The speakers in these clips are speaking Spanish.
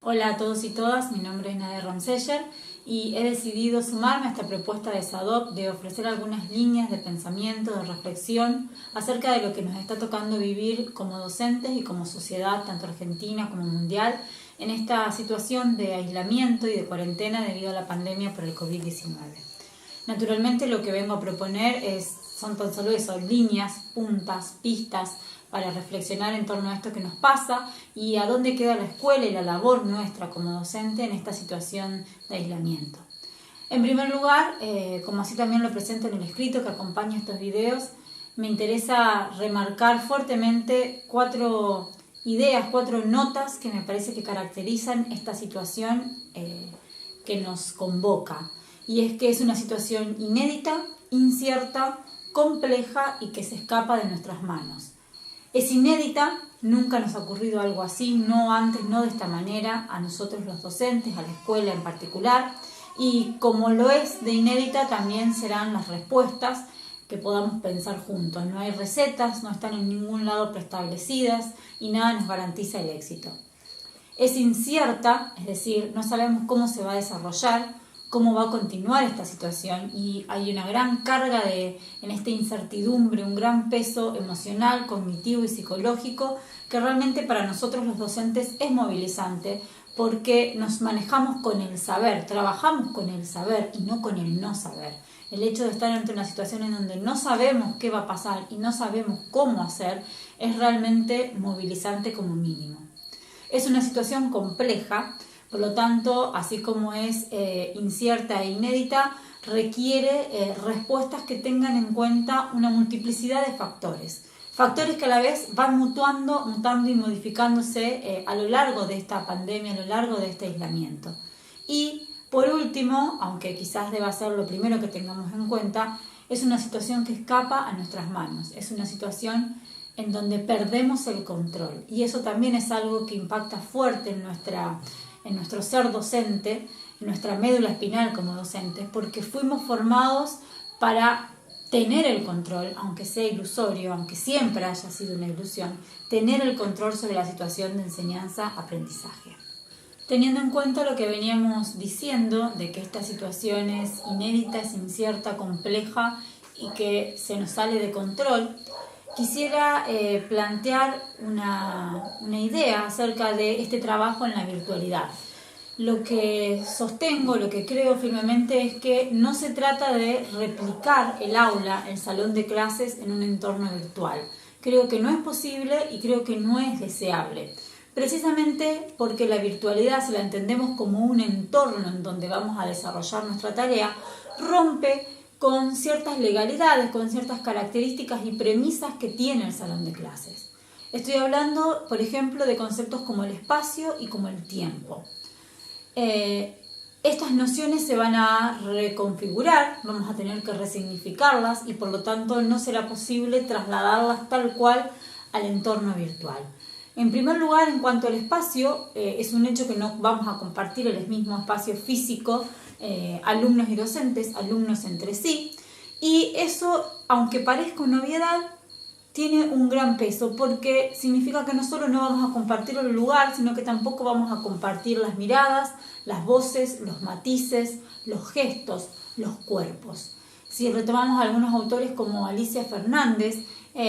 Hola a todos y todas, mi nombre es Nadia Ramseyer y he decidido sumarme a esta propuesta de SADOP de ofrecer algunas líneas de pensamiento, de reflexión acerca de lo que nos está tocando vivir como docentes y como sociedad, tanto argentina como mundial, en esta situación de aislamiento y de cuarentena debido a la pandemia por el COVID-19. Naturalmente lo que vengo a proponer son tan solo eso, líneas, puntas, pistas, para reflexionar en torno a esto que nos pasa y a dónde queda la escuela y la labor nuestra como docente en esta situación de aislamiento. En primer lugar, como así también lo presento en el escrito que acompaña estos videos, me interesa remarcar fuertemente 4 ideas, 4 notas que me parece que caracterizan esta situación que nos convoca. Y es que es una situación inédita, incierta, compleja y que se escapa de nuestras manos. Es inédita, nunca nos ha ocurrido algo así, no antes, no de esta manera, a nosotros los docentes, a la escuela en particular, y como lo es de inédita también serán las respuestas que podamos pensar juntos. No hay recetas, no están en ningún lado preestablecidas y nada nos garantiza el éxito. Es incierta, es decir, no sabemos cómo se va a desarrollar, cómo va a continuar esta situación y hay una gran carga en esta incertidumbre, un gran peso emocional, cognitivo y psicológico que realmente para nosotros los docentes es movilizante porque nos manejamos con el saber, trabajamos con el saber y no con el no saber. El hecho de estar ante una situación en donde no sabemos qué va a pasar y no sabemos cómo hacer es realmente movilizante como mínimo. Es una situación compleja. Por lo tanto, así como es incierta e inédita, requiere respuestas que tengan en cuenta una multiplicidad de factores. Factores que a la vez van mutando y modificándose a lo largo de esta pandemia, a lo largo de este aislamiento. Y por último, aunque quizás deba ser lo primero que tengamos en cuenta, es una situación que escapa a nuestras manos. Es una situación en donde perdemos el control. Y eso también es algo que impacta fuerte en nuestro ser docente, en nuestra médula espinal como docentes, porque fuimos formados para tener el control, aunque sea ilusorio, aunque siempre haya sido una ilusión, tener el control sobre la situación de enseñanza-aprendizaje. Teniendo en cuenta lo que veníamos diciendo, de que esta situación es inédita, es incierta, compleja y que se nos sale de control, quisiera plantear una idea acerca de este trabajo en la virtualidad. Lo que sostengo, lo que creo firmemente es que no se trata de replicar el aula, el salón de clases en un entorno virtual. Creo que no es posible y creo que no es deseable. Precisamente porque la virtualidad, si la entendemos como un entorno en donde vamos a desarrollar nuestra tarea, rompe con ciertas legalidades, con ciertas características y premisas que tiene el salón de clases. Estoy hablando, por ejemplo, de conceptos como el espacio y como el tiempo. Estas nociones se van a reconfigurar, vamos a tener que resignificarlas y por lo tanto no será posible trasladarlas tal cual al entorno virtual. En primer lugar, en cuanto al espacio, es un hecho que no vamos a compartir el mismo espacio físico, alumnos y docentes, alumnos entre sí, y eso, aunque parezca una obviedad, tiene un gran peso porque significa que no solo no vamos a compartir el lugar, sino que tampoco vamos a compartir las miradas, las voces, los matices, los gestos, los cuerpos. Si retomamos a algunos autores como Alicia Fernández,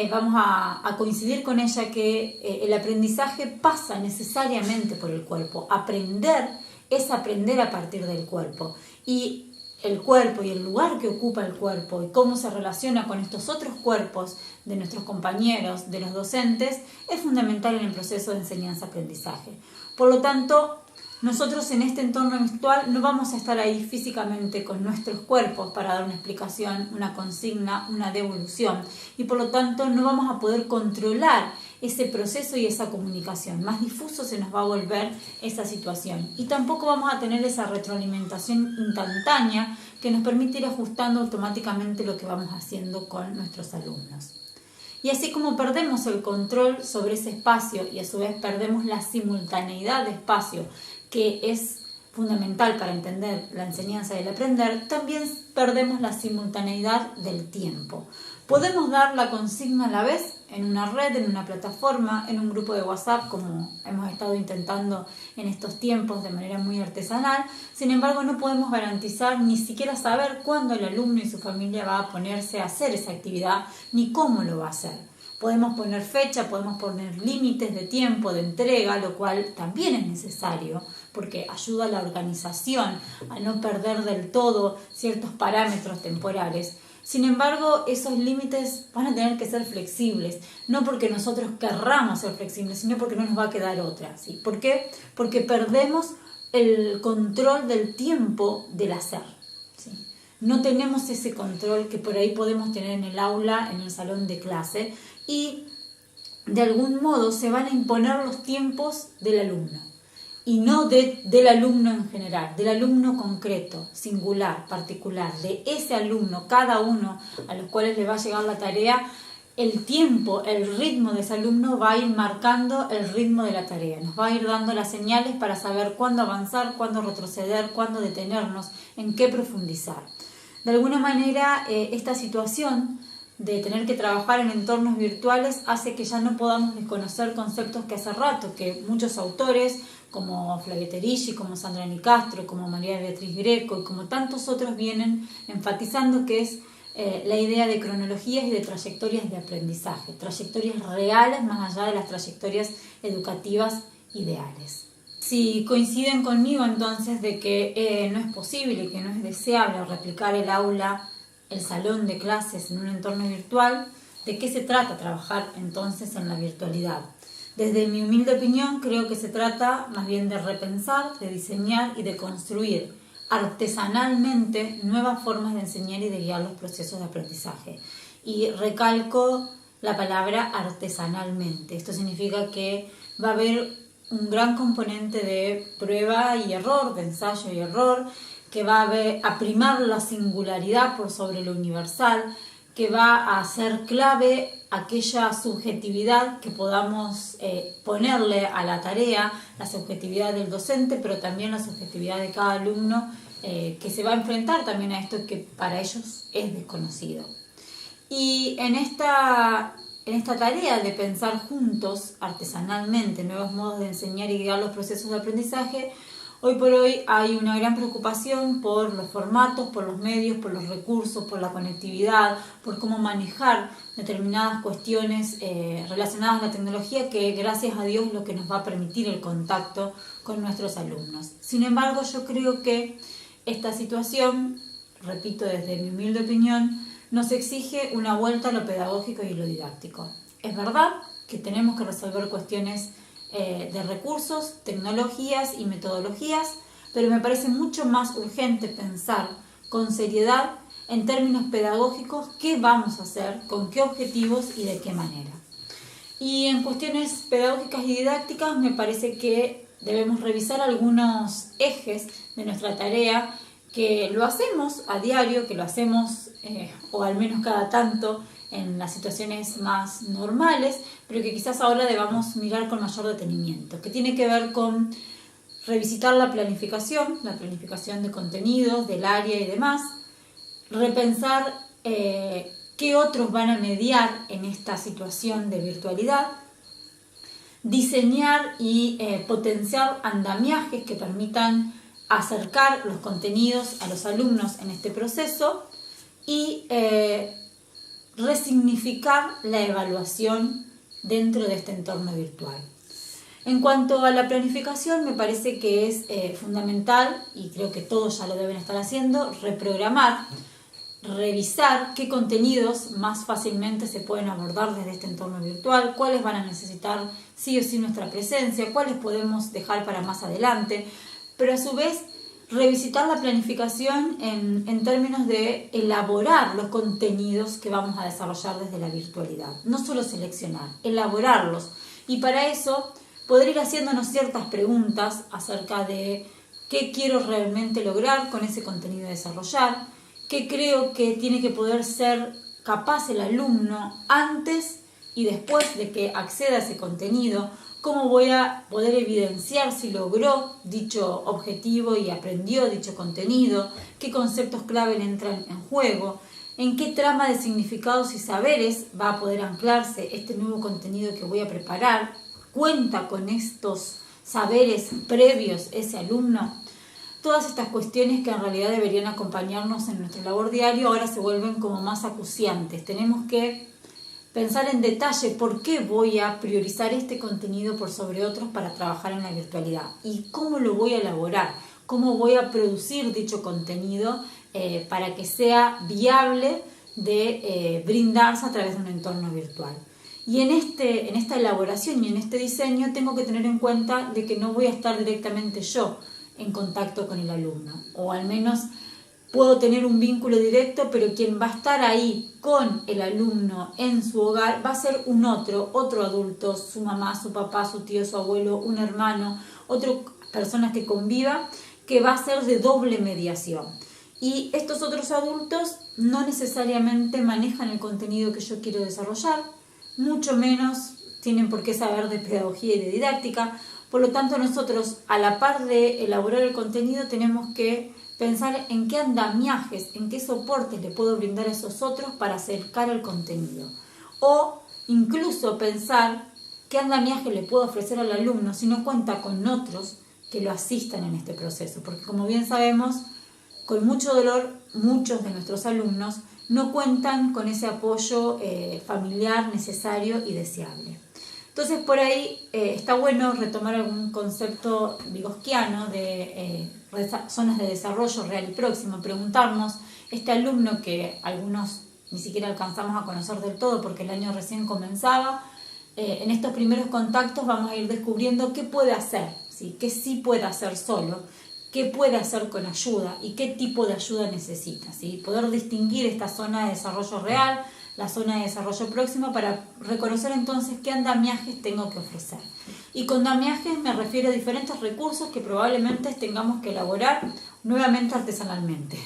vamos a coincidir con ella que el aprendizaje pasa necesariamente por el cuerpo. Aprender es aprender a partir del cuerpo. Y el cuerpo y el lugar que ocupa el cuerpo y cómo se relaciona con estos otros cuerpos de nuestros compañeros, de los docentes, es fundamental en el proceso de enseñanza-aprendizaje. Por lo tanto, nosotros en este entorno virtual no vamos a estar ahí físicamente con nuestros cuerpos para dar una explicación, una consigna, una devolución y por lo tanto no vamos a poder controlar ese proceso y esa comunicación. Más difuso se nos va a volver esa situación y tampoco vamos a tener esa retroalimentación instantánea que nos permite ir ajustando automáticamente lo que vamos haciendo con nuestros alumnos. Y así como perdemos el control sobre ese espacio y a su vez perdemos la simultaneidad de espacio, que es fundamental para entender la enseñanza y el aprender, también perdemos la simultaneidad del tiempo. Podemos dar la consigna a la vez, en una red, en una plataforma, en un grupo de WhatsApp, como hemos estado intentando en estos tiempos de manera muy artesanal. Sin embargo, no podemos garantizar ni siquiera saber cuándo el alumno y su familia va a ponerse a hacer esa actividad, ni cómo lo va a hacer. Podemos poner fecha, podemos poner límites de tiempo, de entrega, lo cual también es necesario porque ayuda a la organización a no perder del todo ciertos parámetros temporales. Sin embargo, esos límites van a tener que ser flexibles, no porque nosotros querramos ser flexibles, sino porque no nos va a quedar otra. ¿Sí? ¿Por qué? Porque perdemos el control del tiempo del hacer. ¿Sí? No tenemos ese control que por ahí podemos tener en el aula, en el salón de clase, y de algún modo se van a imponer los tiempos del alumno. Y no del alumno en general, del alumno concreto, singular, particular, de ese alumno, cada uno a los cuales le va a llegar la tarea, el tiempo, el ritmo de ese alumno va a ir marcando el ritmo de la tarea, nos va a ir dando las señales para saber cuándo avanzar, cuándo retroceder, cuándo detenernos, en qué profundizar. De alguna manera, esta situación de tener que trabajar en entornos virtuales hace que ya no podamos desconocer conceptos que hace rato, que muchos autores, como Flavia Terici, como Sandra Nicastro, como María Beatriz Greco y como tantos otros vienen enfatizando, que es la idea de cronologías y de trayectorias de aprendizaje, trayectorias reales más allá de las trayectorias educativas ideales. Si coinciden conmigo entonces de que no es posible, que no es deseable replicar el aula, el salón de clases en un entorno virtual, ¿de qué se trata trabajar entonces en la virtualidad? Desde mi humilde opinión, creo que se trata más bien de repensar, de diseñar y de construir artesanalmente nuevas formas de enseñar y de guiar los procesos de aprendizaje. Y recalco la palabra artesanalmente. Esto significa que va a haber un gran componente de prueba y error, de ensayo y error, que va a primar la singularidad por sobre lo universal, que va a ser clave aquella subjetividad que podamos ponerle a la tarea, la subjetividad del docente, pero también la subjetividad de cada alumno que se va a enfrentar también a esto que para ellos es desconocido. Y en esta tarea de pensar juntos, artesanalmente, nuevos modos de enseñar y guiar los procesos de aprendizaje, hoy por hoy hay una gran preocupación por los formatos, por los medios, por los recursos, por la conectividad, por cómo manejar determinadas cuestiones relacionadas a la tecnología, que gracias a Dios es lo que nos va a permitir el contacto con nuestros alumnos. Sin embargo, yo creo que esta situación, repito desde mi humilde opinión, nos exige una vuelta a lo pedagógico y lo didáctico. Es verdad que tenemos que resolver cuestiones de recursos, tecnologías y metodologías, pero me parece mucho más urgente pensar con seriedad en términos pedagógicos qué vamos a hacer, con qué objetivos y de qué manera. Y en cuestiones pedagógicas y didácticas me parece que debemos revisar algunos ejes de nuestra tarea, que lo hacemos a diario, que lo hacemos o al menos cada tanto en las situaciones más normales, pero que quizás ahora debamos mirar con mayor detenimiento, que tiene que ver con revisitar la planificación de contenidos, del área y demás, repensar qué otros van a mediar en esta situación de virtualidad, diseñar y potenciar andamiajes que permitan acercar los contenidos a los alumnos en este proceso y resignificar la evaluación dentro de este entorno virtual. En cuanto a la planificación, me parece que es fundamental, y creo que todos ya lo deben estar haciendo, reprogramar, revisar qué contenidos más fácilmente se pueden abordar desde este entorno virtual, cuáles van a necesitar sí o sí nuestra presencia, cuáles podemos dejar para más adelante, pero a su vez revisitar la planificación en términos de elaborar los contenidos que vamos a desarrollar desde la virtualidad. No solo seleccionar, elaborarlos. Y para eso poder ir haciéndonos ciertas preguntas acerca de qué quiero realmente lograr con ese contenido a desarrollar, qué creo que tiene que poder ser capaz el alumno antes y después de que acceda a ese contenido, cómo voy a poder evidenciar si logró dicho objetivo y aprendió dicho contenido, qué conceptos clave entran en juego, en qué trama de significados y saberes va a poder anclarse este nuevo contenido que voy a preparar. ¿Cuenta con estos saberes previos ese alumno? Todas estas cuestiones que en realidad deberían acompañarnos en nuestra labor diaria ahora se vuelven como más acuciantes. Tenemos que pensar en detalle por qué voy a priorizar este contenido por sobre otros para trabajar en la virtualidad y cómo lo voy a elaborar, cómo voy a producir dicho contenido para que sea viable de brindarse a través de un entorno virtual. Y en esta elaboración y en este diseño tengo que tener en cuenta de que no voy a estar directamente yo en contacto con el alumno, o al menos puedo tener un vínculo directo, pero quien va a estar ahí con el alumno en su hogar va a ser un otro adulto, su mamá, su papá, su tío, su abuelo, un hermano, otra persona que conviva, que va a ser de doble mediación. Y estos otros adultos no necesariamente manejan el contenido que yo quiero desarrollar, mucho menos tienen por qué saber de pedagogía y de didáctica. Por lo tanto, nosotros, a la par de elaborar el contenido, tenemos que pensar en qué andamiajes, en qué soportes le puedo brindar a esos otros para acercar el contenido. O incluso pensar qué andamiaje le puedo ofrecer al alumno si no cuenta con otros que lo asistan en este proceso. Porque como bien sabemos, con mucho dolor, muchos de nuestros alumnos no cuentan con ese apoyo familiar necesario y deseable. Entonces por ahí está bueno retomar algún concepto vygotsquiano de zonas de desarrollo real y próximo, preguntarnos, este alumno que algunos ni siquiera alcanzamos a conocer del todo porque el año recién comenzaba, en estos primeros contactos vamos a ir descubriendo qué puede hacer, ¿sí? Qué sí puede hacer solo, qué puede hacer con ayuda y qué tipo de ayuda necesita, ¿sí? Poder distinguir esta zona de desarrollo real, la zona de desarrollo próximo, para reconocer entonces qué andamiajes tengo que ofrecer. Y con andamiajes me refiero a diferentes recursos que probablemente tengamos que elaborar nuevamente artesanalmente.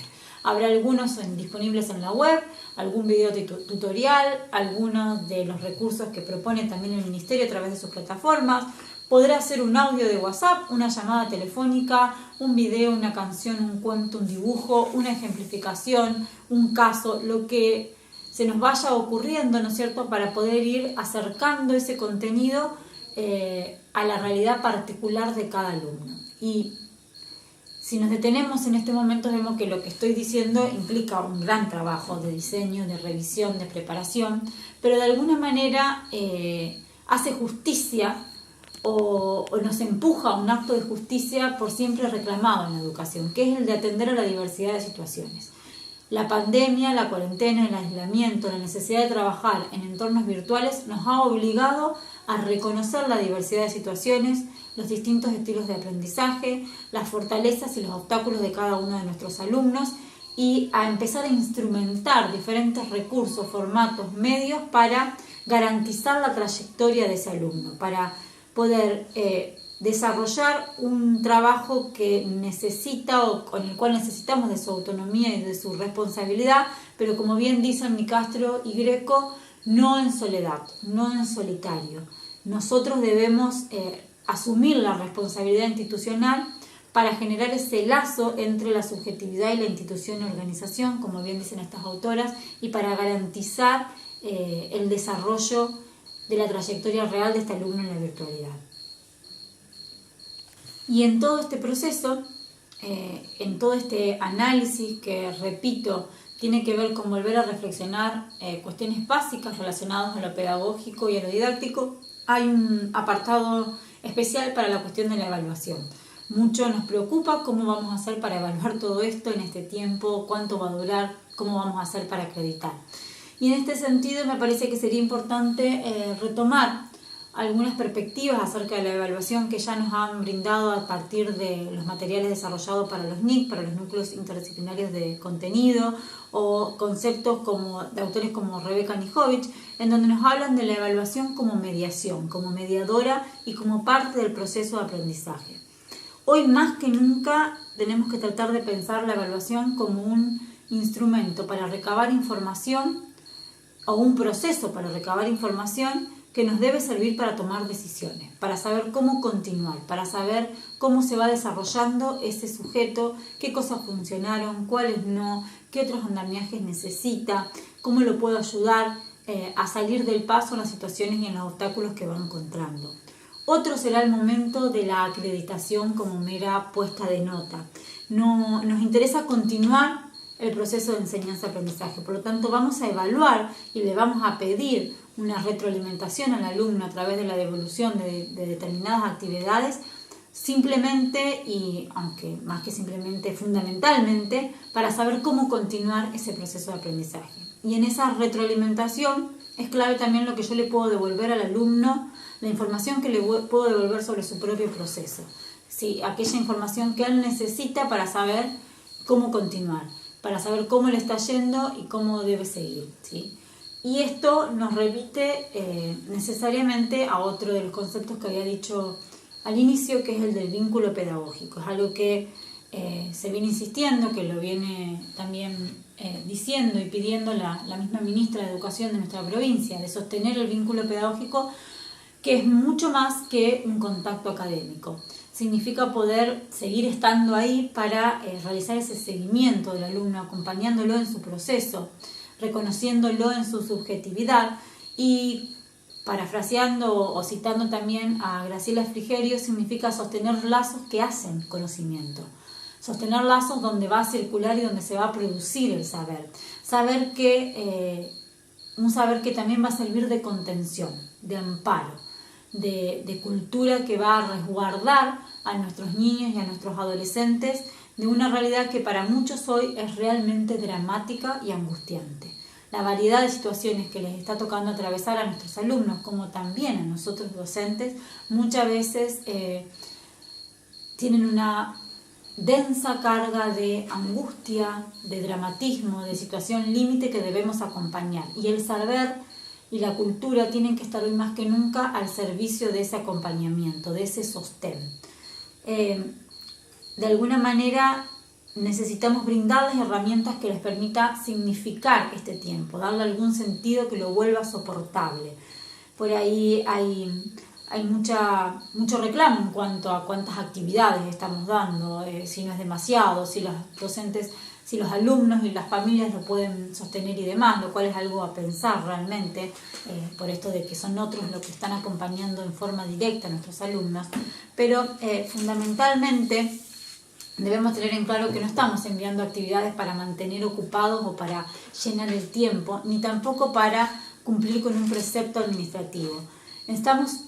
Habrá algunos disponibles en la web, algún video tutorial, algunos de los recursos que propone también el Ministerio a través de sus plataformas. Podrá ser un audio de WhatsApp, una llamada telefónica, un video, una canción, un cuento, un dibujo, una ejemplificación, un caso, lo que se nos vaya ocurriendo, ¿no es cierto?, para poder ir acercando ese contenido a la realidad particular de cada alumno. Y si nos detenemos en este momento vemos que lo que estoy diciendo implica un gran trabajo de diseño, de revisión, de preparación, pero de alguna manera hace justicia o nos empuja a un acto de justicia por siempre reclamado en la educación, que es el de atender a la diversidad de situaciones. La pandemia, la cuarentena, el aislamiento, la necesidad de trabajar en entornos virtuales nos ha obligado a reconocer la diversidad de situaciones, los distintos estilos de aprendizaje, las fortalezas y los obstáculos de cada uno de nuestros alumnos y a empezar a instrumentar diferentes recursos, formatos, medios para garantizar la trayectoria de ese alumno, para poder desarrollar un trabajo que necesita o con el cual necesitamos de su autonomía y de su responsabilidad, pero como bien dicen Nicastro y Greco, no en soledad, no en solitario. Nosotros debemos asumir la responsabilidad institucional para generar ese lazo entre la subjetividad y la institución y organización, como bien dicen estas autoras, y para garantizar el desarrollo de la trayectoria real de este alumno en la virtualidad. Y en todo este proceso, en todo este análisis que, repito, tiene que ver con volver a reflexionar cuestiones básicas relacionadas a lo pedagógico y a lo didáctico, hay un apartado especial para la cuestión de la evaluación. Mucho nos preocupa cómo vamos a hacer para evaluar todo esto en este tiempo, cuánto va a durar, cómo vamos a hacer para acreditar. Y en este sentido me parece que sería importante retomar algunas perspectivas acerca de la evaluación que ya nos han brindado a partir de los materiales desarrollados para los NIC, para los núcleos interdisciplinarios de contenido, o conceptos de autores como Rebeca Nijovic, en donde nos hablan de la evaluación como mediación, como mediadora y como parte del proceso de aprendizaje. Hoy más que nunca tenemos que tratar de pensar la evaluación como un instrumento para recabar información o un proceso para recabar información que nos debe servir para tomar decisiones, para saber cómo continuar, para saber cómo se va desarrollando ese sujeto, qué cosas funcionaron, cuáles no, qué otros andamiajes necesita, cómo lo puedo ayudar a salir del paso en las situaciones y en los obstáculos que va encontrando. Otro será el momento de la acreditación como mera puesta de nota. Nos interesa continuar el proceso de enseñanza-aprendizaje, por lo tanto vamos a evaluar y le vamos a pedir una retroalimentación al alumno a través de la devolución de determinadas actividades, simplemente y, aunque más que simplemente, fundamentalmente, para saber cómo continuar ese proceso de aprendizaje. Y en esa retroalimentación es clave también lo que yo le puedo devolver al alumno, la información que le puedo devolver sobre su propio proceso. ¿Sí? Aquella información que él necesita para saber cómo continuar, para saber cómo le está yendo y cómo debe seguir, ¿sí? Y esto nos remite necesariamente a otro de los conceptos que había dicho al inicio, que es el del vínculo pedagógico. Es algo que se viene insistiendo, que lo viene también diciendo y pidiendo la misma ministra de Educación de nuestra provincia, de sostener el vínculo pedagógico, que es mucho más que un contacto académico. Significa poder seguir estando ahí para realizar ese seguimiento del alumno, acompañándolo en su proceso, reconociéndolo en su subjetividad y, parafraseando o citando también a Graciela Frigerio, significa sostener lazos que hacen conocimiento, sostener lazos donde va a circular y donde se va a producir el saber, un saber que también va a servir de contención, de amparo, de cultura que va a resguardar a nuestros niños y a nuestros adolescentes de una realidad que para muchos hoy es realmente dramática y angustiante. La variedad de situaciones que les está tocando atravesar a nuestros alumnos, como también a nosotros docentes, muchas veces tienen una densa carga de angustia, de dramatismo, de situación límite que debemos acompañar. Y el saber y la cultura tienen que estar hoy más que nunca al servicio de ese acompañamiento, de ese sostén. De alguna manera necesitamos brindarles herramientas que les permita significar este tiempo, darle algún sentido que lo vuelva soportable. Por ahí hay mucho reclamo en cuanto a cuántas actividades estamos dando, si no es demasiado, si los docentes, si los alumnos y las familias lo pueden sostener y demás, lo cual es algo a pensar realmente, por esto de que son otros los que están acompañando en forma directa a nuestros alumnos, pero fundamentalmente debemos tener en claro que no estamos enviando actividades para mantener ocupados o para llenar el tiempo, ni tampoco para cumplir con un precepto administrativo. Estamos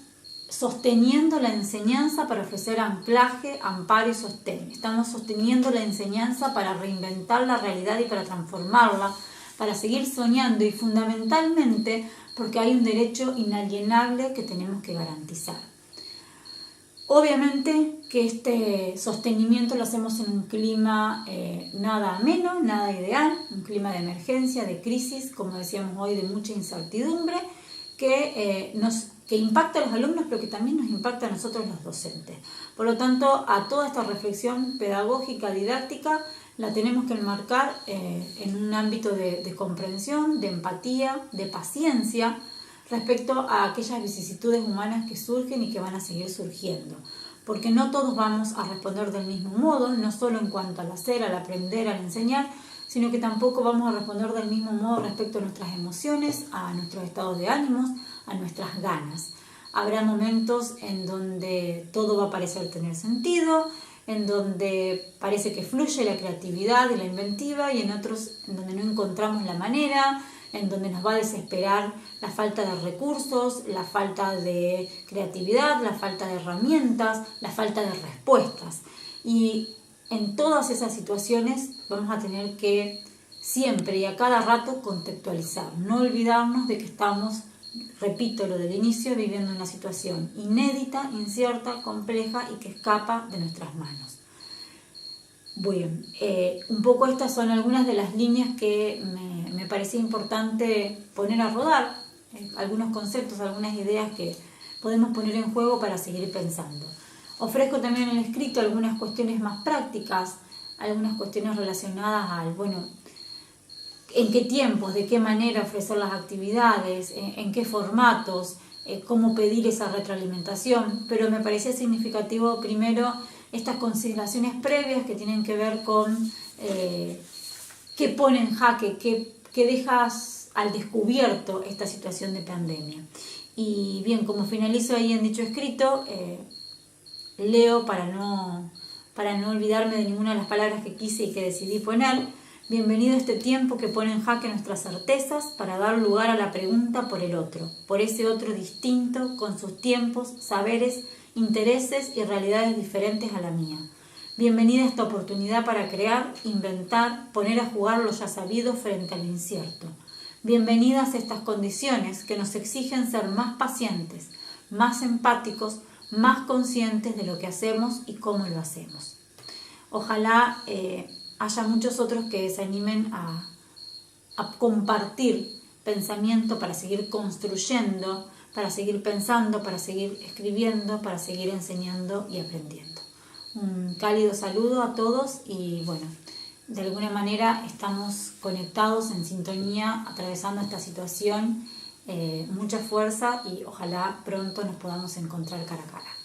sosteniendo la enseñanza para ofrecer anclaje, amparo y sostén. Estamos sosteniendo la enseñanza para reinventar la realidad y para transformarla, para seguir soñando y fundamentalmente porque hay un derecho inalienable que tenemos que garantizar. Obviamente que este sostenimiento lo hacemos en un clima nada ameno, nada ideal, un clima de emergencia, de crisis, como decíamos hoy, de mucha incertidumbre, que impacta a los alumnos, pero que también nos impacta a nosotros los docentes. Por lo tanto, a toda esta reflexión pedagógica, didáctica, la tenemos que enmarcar en un ámbito de comprensión, de empatía, de paciencia, respecto a aquellas vicisitudes humanas que surgen y que van a seguir surgiendo. Porque no todos vamos a responder del mismo modo, no solo en cuanto al hacer, al aprender, al enseñar, sino que tampoco vamos a responder del mismo modo respecto a nuestras emociones, a nuestros estados de ánimos, a nuestras ganas. Habrá momentos en donde todo va a parecer tener sentido, en donde parece que fluye la creatividad y la inventiva, y en otros en donde no encontramos la manera, en donde nos va a desesperar la falta de recursos, la falta de creatividad, la falta de herramientas, la falta de respuestas. Y en todas esas situaciones vamos a tener que siempre y a cada rato contextualizar, no olvidarnos de que estamos, repito lo del inicio, viviendo una situación inédita, incierta, compleja y que escapa de nuestras manos. Bien, un poco estas son algunas de las líneas que me parecía importante poner a rodar, algunos conceptos, algunas ideas que podemos poner en juego para seguir pensando. Ofrezco también en el escrito algunas cuestiones más prácticas, algunas cuestiones relacionadas al, en qué tiempos, de qué manera ofrecer las actividades, en qué formatos, cómo pedir esa retroalimentación, pero me parecía significativo primero estas consideraciones previas que tienen que ver con qué pone en jaque, qué dejas al descubierto esta situación de pandemia. Y bien, como finalizo ahí en dicho escrito, leo para no olvidarme de ninguna de las palabras que quise y que decidí poner. Bienvenido a este tiempo que pone en jaque nuestras certezas para dar lugar a la pregunta por el otro, por ese otro distinto, con sus tiempos, saberes, intereses y realidades diferentes a la mía. Bienvenida a esta oportunidad para crear, inventar, poner a jugar lo ya sabido frente al incierto. Bienvenidas a estas condiciones que nos exigen ser más pacientes, más empáticos, más conscientes de lo que hacemos y cómo lo hacemos. Ojalá haya muchos otros que se animen a compartir pensamiento para seguir construyendo, para seguir pensando, para seguir escribiendo, para seguir enseñando y aprendiendo. Un cálido saludo a todos y bueno, de alguna manera estamos conectados en sintonía, atravesando esta situación, mucha fuerza y ojalá pronto nos podamos encontrar cara a cara.